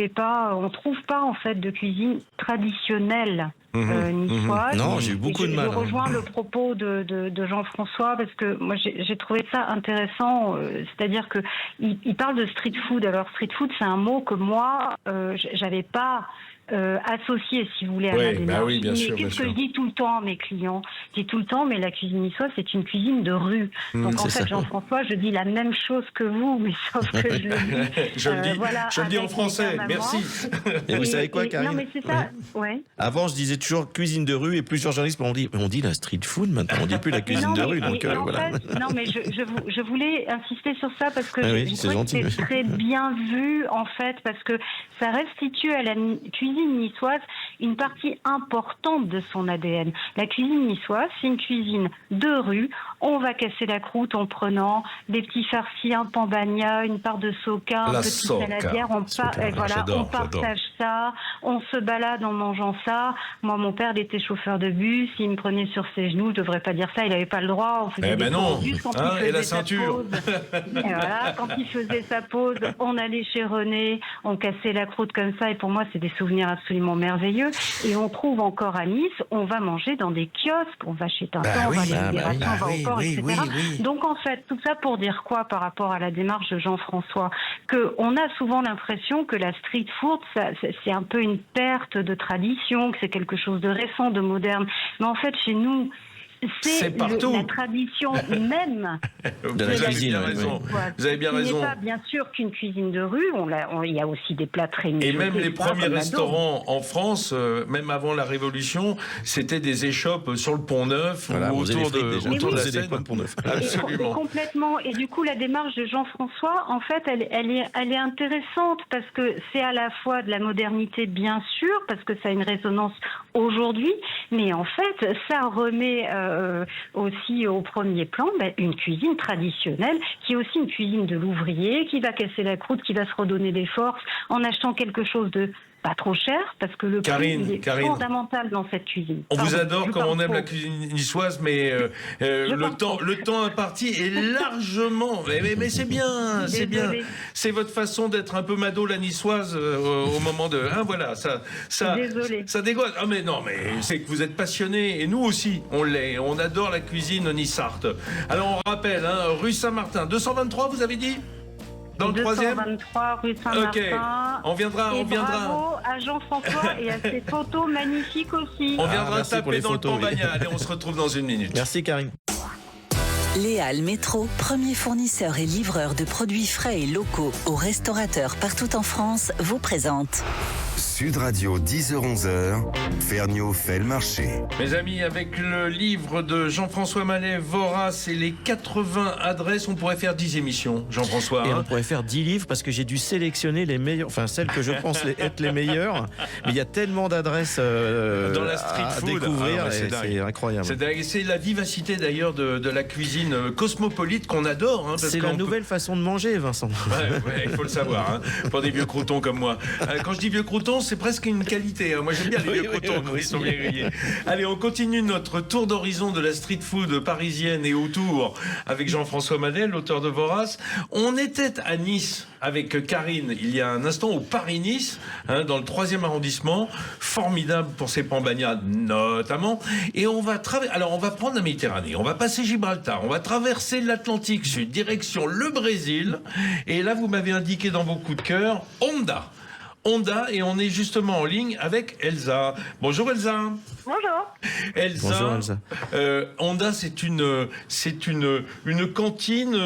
pas en fait de cuisine traditionnelle. Niçoise. Non, j'ai eu beaucoup de mal. Je rejoins le propos de Jean-François parce que moi j'ai trouvé ça intéressant. C'est-à-dire que il parle de street food. Alors street food, c'est un mot que moi j'avais pas associé, si vous voulez, à ma démarche. Oui, bien sûr, qu'est-ce que je dis tout le temps à mes clients ? Je dis tout le temps, mais la cuisine niçoise, c'est une cuisine de rue. Donc en fait, Jean-François, je dis la même chose que vous, mais sauf que je le dis. je le dis en français. Merci. Et vous savez quoi, Karine ? Non, mais c'est ça. Ouais. Avant, je disais toujours cuisine de rue, et plusieurs journalistes m'ont dit, on dit la street food maintenant, on dit plus la cuisine de rue. Donc voilà. Non, mais je voulais insister sur ça parce que je trouve que c'est très bien vu en fait, parce que ça restitue à la cuisine niçoise une partie importante de son ADN. La cuisine niçoise, c'est une cuisine de rue. On va casser la croûte en prenant des petits farcis, un pambagna, une part de soca, un petit saladière. On partage ça, on se balade en mangeant ça. Moi, mon père, il était chauffeur de bus, il me prenait sur ses genoux, je devrais pas dire ça, il n'avait pas le droit. On faisait des bus quand il faisait et la ceinture. Quand il faisait sa pause, on allait chez René, on cassait la croûte comme ça, et pour moi, c'est des souvenirs absolument merveilleux. Et on trouve encore à Nice, on va manger dans des kiosques, on va chez Tintin, on va à Libération, on va encore, etc. Donc en fait, tout ça pour dire quoi par rapport à la démarche de Jean-François ? Qu'on a souvent l'impression que la street food, c'est un peu une perte de tradition, que c'est quelque chose de récent, de moderne. Mais en fait, chez nous, c'est la tradition même de la cuisine. Vous avez bien raison. Ce n'est pas bien sûr qu'une cuisine de rue. Il y a aussi des plats très mijotés. Et même les premiers restaurants en France, même avant la Révolution, c'était des échoppes sur le Pont-Neuf ou autour de la Seine. Absolument. Et complètement. Et du coup, la démarche de Jean-François, en fait, elle est intéressante parce que c'est à la fois de la modernité, bien sûr, parce que ça a une résonance aujourd'hui, mais en fait, ça remet aussi au premier plan une cuisine traditionnelle qui est aussi une cuisine de l'ouvrier qui va casser la croûte, qui va se redonner des forces en achetant quelque chose de pas trop cher, parce que le prix est fondamental dans cette cuisine. On vous adore comme on aime la cuisine niçoise, mais le temps imparti est largement... Mais c'est bien, c'est bien. C'est votre façon d'être un peu mado la niçoise au moment de... voilà, ça dégoûte. Ah mais non, mais c'est que vous êtes passionné, et nous aussi, on l'est. On adore la cuisine nissarte. Alors on rappelle, rue Saint-Martin, 223, vous avez dit ? Dans le 223 rue Saint-Martin. Ok, on viendra. Bravo à Jean-François et à ses photos magnifiques aussi. On viendra taper dans le Pambagna. Allez, on se retrouve dans une minute. Merci Karine. Léal Métro, premier fournisseur et livreur de produits frais et locaux aux restaurateurs partout en France, vous présente Sud Radio, 10h-11h, Ferniaud fait le marché. Mes amis, avec le livre de Jean-François Mallet, Vorace et les 80 adresses, on pourrait faire 10 émissions, Jean-François. Et on pourrait faire 10 livres parce que j'ai dû sélectionner les meilleurs, enfin celles que je pense être les meilleures. Mais il y a tellement d'adresses dans la street food à découvrir, c'est incroyable. C'est la vivacité d'ailleurs de la cuisine cosmopolite qu'on adore. C'est la nouvelle façon de manger, Vincent. Ouais, il faut le savoir, pour des vieux croutons comme moi. Quand je dis vieux croutons, cotons, c'est presque une qualité. Moi, j'aime bien les vieux cotons quand ils sont bien grillés. Allez, on continue notre tour d'horizon de la street food parisienne et autour avec Jean-François Manel, l'auteur de Vorace. On était à Nice avec Karine il y a un instant au Paris-Nice, dans le 3e arrondissement, formidable pour ses pambagnades notamment. Et on va alors on va prendre la Méditerranée, on va passer Gibraltar, on va traverser l'Atlantique Sud, direction le Brésil. Et là, vous m'avez indiqué dans vos coups de cœur Honda, et on est justement en ligne avec Elsa. Bonjour Elsa. Bonjour. Elsa. Bonjour Elsa. Honda, c'est une cantine,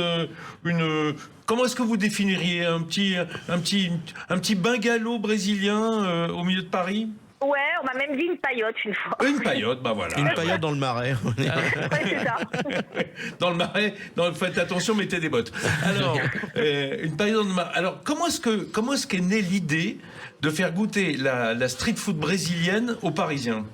comment est-ce que vous définiriez un petit bungalow brésilien au milieu de Paris? Ouais, on m'a même dit une paillote une fois. Une paillote, bah voilà. Une paillote dans le Marais. Ouais, c'est ça. Dans le Marais, faites attention, mettez des bottes. Alors, une paillote dans le Marais. Alors, comment est-ce qu'est née l'idée de faire goûter la street food brésilienne aux Parisiens?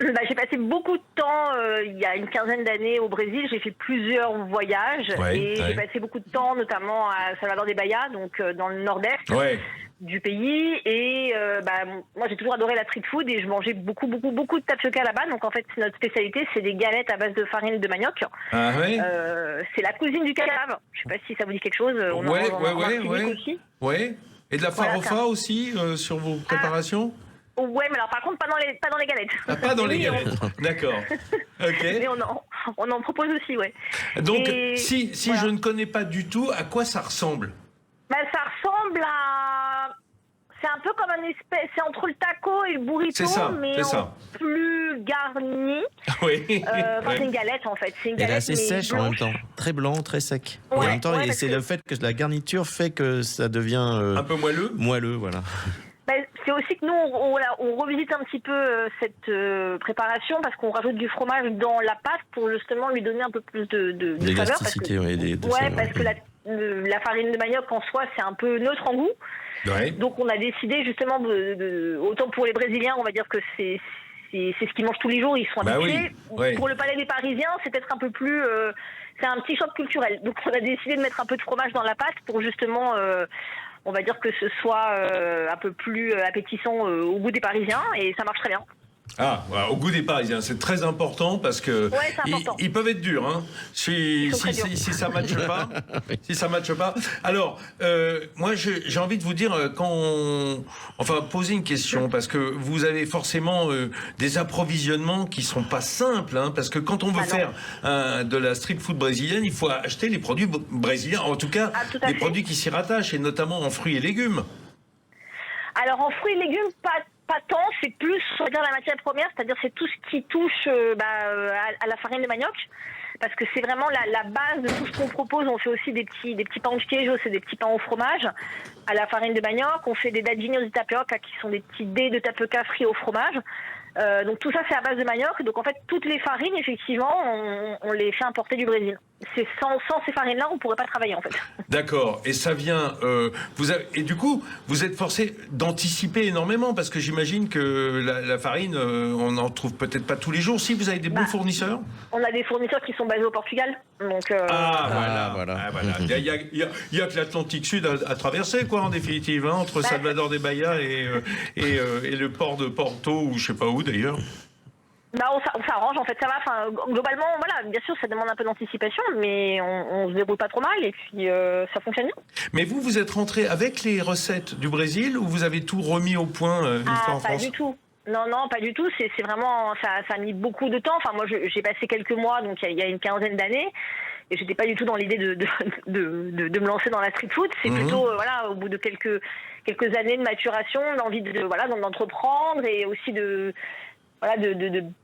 J'ai passé beaucoup de temps, il y a une quinzaine d'années au Brésil. J'ai fait plusieurs voyages j'ai passé beaucoup de temps, notamment à Salvador de Bahia, donc dans le nord-est du pays. Et moi, j'ai toujours adoré la street food et je mangeais beaucoup de tapioca là-bas. Donc en fait, notre spécialité, c'est des galettes à base de farine de manioc. Ah oui. C'est la cousine du calave. Je sais pas si ça vous dit quelque chose. On en mange en Martinique aussi. Ouais. Et de la farofa aussi sur vos préparations? Ouais, mais alors par contre, pas dans les galettes. Ah, pas dans les galettes. D'accord. Ok. Mais on en propose aussi, ouais. Donc, si je ne connais pas du tout, à quoi ça ressemble? Ça ressemble à... C'est un peu comme un espèce... C'est entre le taco et le burrito, mais plus garni. Oui. C'est une galette, en fait. C'est une galette, elle est assez sèche blanche. en même temps. Très blanc, très sec. Ouais, et en même temps, c'est le fait que la garniture fait que ça devient... un peu moelleux. Moelleux, voilà. C'est aussi que nous, on revisite un petit peu cette préparation parce qu'on rajoute du fromage dans la pâte pour justement lui donner un peu plus de saveur. Parce que la farine de manioc en soi, c'est un peu neutre en goût. Ouais. Donc on a décidé justement, autant pour les Brésiliens, on va dire que c'est ce qu'ils mangent tous les jours, ils sont habitués. Pour le palais des Parisiens, c'est peut-être un peu plus... c'est un petit choc culturel. Donc on a décidé de mettre un peu de fromage dans la pâte pour justement... on va dire que ce soit un peu plus appétissant au goût des Parisiens et ça marche très bien. Ah, au goût des Parisiens, c'est très important parce que ils peuvent être durs, hein. Si ça matche pas, si ça matche pas. Alors, moi, j'ai envie de vous dire poser une question parce que vous avez forcément des approvisionnements qui sont pas simples, hein, parce que quand on veut faire de la street food brésilienne, il faut acheter les produits brésiliens, en tout cas les produits qui s'y rattachent, et notamment en fruits et légumes. Alors, en fruits et légumes, pas tant, c'est plus, on va dire, la matière première, c'est-à-dire c'est tout ce qui touche à la farine de manioc, parce que c'est vraiment la base de tout ce qu'on propose. On fait aussi des petits pains de queijo, c'est des petits pains au fromage, à la farine de manioc. On fait des dadinhos de tapioca, qui sont des petits dés de tapioca frits au fromage. Donc tout ça, c'est à base de manioc. Donc en fait, toutes les farines, effectivement, on les fait importer du Brésil. C'est sans ces farines-là, on ne pourrait pas travailler, en fait. D'accord. Et ça vient... et du coup, vous êtes forcé d'anticiper énormément, parce que j'imagine que la farine, on n'en trouve peut-être pas tous les jours. Si vous avez des bons fournisseurs? On a des fournisseurs qui sont basés au Portugal. Donc, voilà. Il y a que l'Atlantique Sud à traverser, quoi, en définitive, hein, entre Salvador de Bahia et le port de Porto, ou je sais pas où, d'ailleurs. On s'arrange, en fait, ça va. Enfin, globalement, voilà, bien sûr, ça demande un peu d'anticipation, mais on se débrouille pas trop mal et puis ça fonctionne bien. Mais vous êtes rentré avec les recettes du Brésil ou vous avez tout remis au point une fois en France? Pas du tout. Non, pas du tout. C'est vraiment, ça a mis beaucoup de temps. Enfin, moi, j'ai passé quelques mois, donc il y a une quinzaine d'années. Et j'étais pas du tout dans l'idée de me lancer dans la street food. C'est plutôt, au bout de quelques années de maturation, l'envie d'entreprendre et aussi de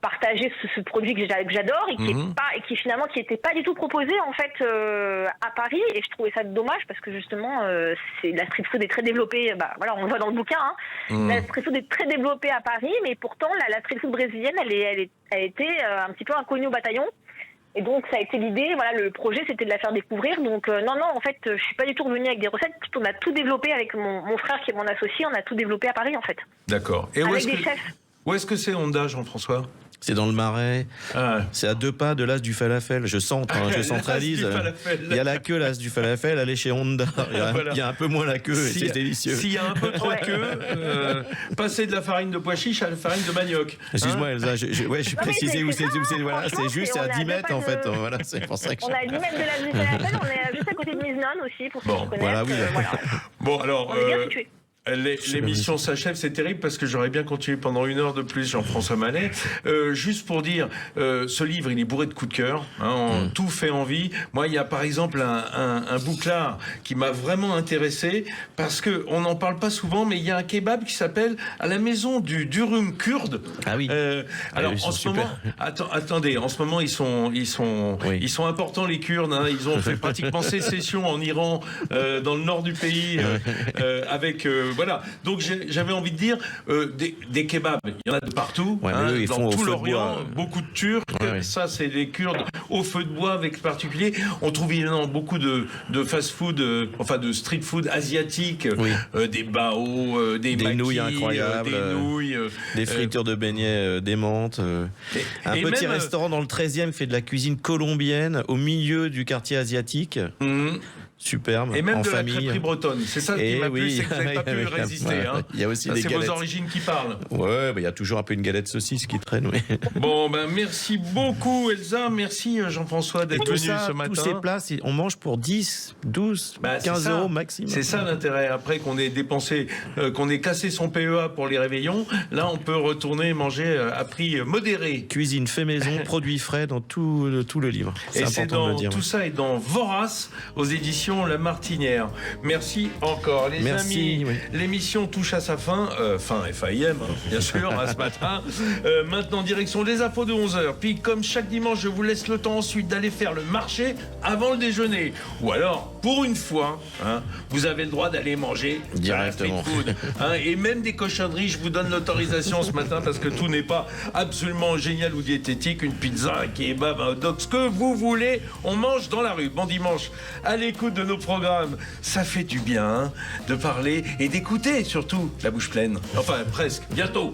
partager ce produit que j'adore et qui finalement n'était pas du tout proposé en fait à Paris, et je trouvais ça dommage parce que justement la street food est très développée, on le voit dans le bouquin, hein. La street food est très développée à Paris, mais pourtant la street food brésilienne elle a été un petit peu inconnue au bataillon. Et donc ça a été l'idée, le projet c'était de la faire découvrir. Donc non, en fait, je suis pas du tout revenue avec des recettes. On a tout développé avec mon frère qui est mon associé, on a tout développé à Paris en fait. D'accord. Et avec des chefs. Où est-ce que c'est Honda, Jean-François? C'est dans le Marais. C'est à 2 pas de l'As du falafel. Je centralise. Il y a la queue, l'As du falafel. Allez chez Honda. Il y a un peu moins la queue. C'est délicieux. S'il y a un peu trop de queue, passez de la farine de pois chiche à la farine de manioc. Excuse-moi, Elsa. Je suis précisé où c'est. Voilà, c'est juste à 10 mètres en fait. Voilà, c'est pour ça que. On est à 10 mètres de l'As du falafel. On est juste à côté de Miznon aussi pour ceux qui connaissent. Voilà, oui. Bon, alors. L'émission s'achève, c'est terrible parce que j'aurais bien continué pendant 1 heure de plus, Jean-François Manet. Juste pour dire, ce livre, il est bourré de coups de cœur, tout fait envie. Moi, il y a par exemple un bouclard qui m'a vraiment intéressé parce que on n'en parle pas souvent, mais il y a un kebab qui s'appelle à la maison du durum kurde. Ah oui. Alors en ce moment, attendez, en ce moment ils sont importants les Kurdes. Ils ont fait pratiquement sécession en Iran, dans le nord du pays, avec voilà, donc j'avais envie de dire des kebabs, il y en a de partout, ils dans font tout au feu de l'Orient, bois. beaucoup de Turcs, ça c'est les Kurdes au feu de bois avec particulier. On trouve évidemment beaucoup de fast-food, enfin de street-food asiatique, des bao, des nouilles incroyables, des fritures de beignets démentes. Un petit restaurant dans le 13e fait de la cuisine colombienne au milieu du quartier asiatique. Superbe, et même en de famille. La crêperie bretonne, c'est ça qui m'a plu, c'est que vous n'avez pas pu résister. Il y a aussi des c'est galettes. vos origines qui parlent. Ouais, il y a toujours un peu une galette saucisse qui traîne. Oui. Bon, merci beaucoup Elsa, merci Jean-François d'être venu ce matin. Tous ces plats, on mange pour 10, 12, 15 euros maximum. C'est ça l'intérêt, après qu'on ait dépensé, qu'on ait cassé son PEA pour les réveillons, là on peut retourner manger à prix modéré. Cuisine fait maison, produits frais dans tout le livre. Et tout ça est dans Vorace, aux éditions La Martinière. Merci encore les amis. L'émission touche à sa fin, fin FAIM bien sûr, ce matin. Maintenant direction les infos de 11h. Puis comme chaque dimanche, je vous laisse le temps ensuite d'aller faire le marché avant le déjeuner. Ou alors, pour une fois, vous avez le droit d'aller manger directement. Street food, et même des cochonneries, je vous donne l'autorisation ce matin parce que tout n'est pas absolument génial ou diététique. Une pizza, un kebab, un hot dog, ce que vous voulez, on mange dans la rue. Bon dimanche à l'écoute de nos programmes. Ça fait du bien de parler et d'écouter surtout la bouche pleine. Enfin presque, bientôt.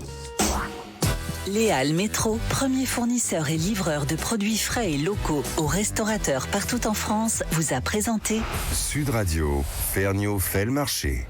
Léal Métro, premier fournisseur et livreur de produits frais et locaux aux restaurateurs partout en France, vous a présenté Sud Radio, Ferniaud fait le marché.